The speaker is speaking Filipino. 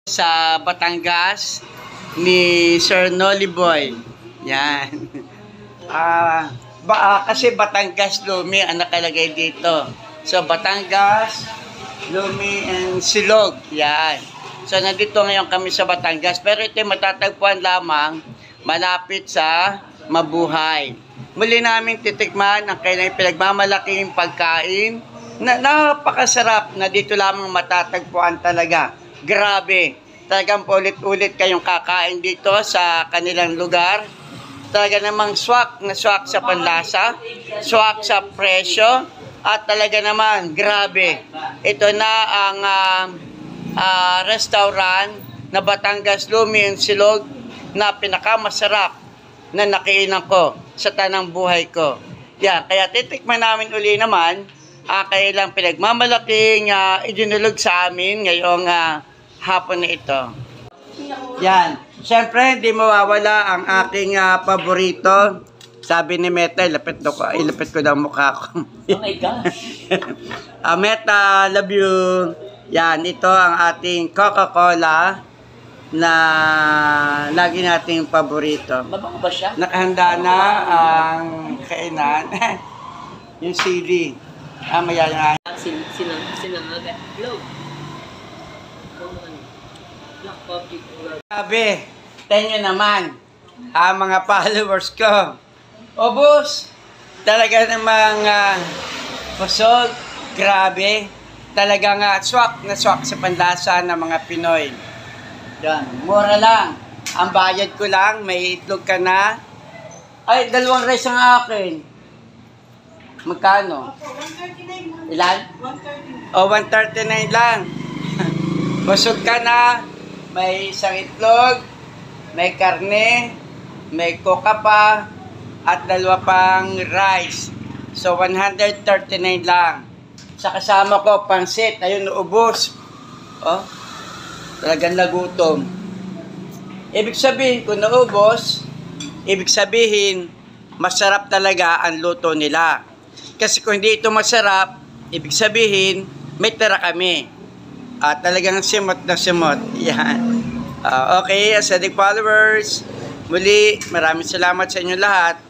Sa Batangas ni Sir Nolly Boy. Yan. Kasi Batangas, Lumi ang nakalagay dito. So Batangas, Lumi, and Silog. Yan. So nandito ngayon kami sa Batangas. Pero ito matatagpuan lamang malapit sa Mabuhay. Muli namin titikman ang kailang pinagmamalaking pagkain na napakasarap na dito lamang matatagpuan talaga. Grabe. Talagang ulit-ulit kayong kakain dito sa kanilang lugar. Talaga namang swak na swak sa panlasa, swak sa presyo, at talaga naman, grabe. Ito na ang restaurant na Batangas, Lumi, and Silog na pinakamasarap na nakiinan ko sa tanang buhay ko. Yan, kaya titikman namin uli naman kailang pinagmamalaking idinulog sa amin ngayong hapon na ito. Yan. Siyempre, hindi mawawala ang aking paborito. Sabi ni Meta, ilapit ko daw mukha ko. Oh my gosh. Meta, love you. Yan, ito ang ating Coca-Cola na lagi nating paborito. Mabango ba siya? Nakahanda na ang kainan. Yung CD. Maya nga. Sinamagan. Hello. Black Public World. Sabi, tenyo naman ang mga followers ko. O boss, talaga namang pusog, grabe. Talagang swak na swak sa panlasa ng mga Pinoy. Yan, mura lang. Ang bayad ko lang, may itlog ka na. Ay, 2 rice ang akin. Magkano? 139. Ilan? 139. O, 139 lang. Busog ka na. May isang itlog, may karne, may coca pa, at 2 pang rice. So, 139 lang. Sa kasama ko, pansit. Ayun, naubos. Oh, talagang nagutom. Ibig sabihin, kung naubos, ibig sabihin, masarap talaga ang luto nila. Kasi kung hindi ito masarap, ibig sabihin, may tira kami. Talagang simot na simot. Yan. Okay, aesthetic followers, muli, maraming salamat sa inyo lahat.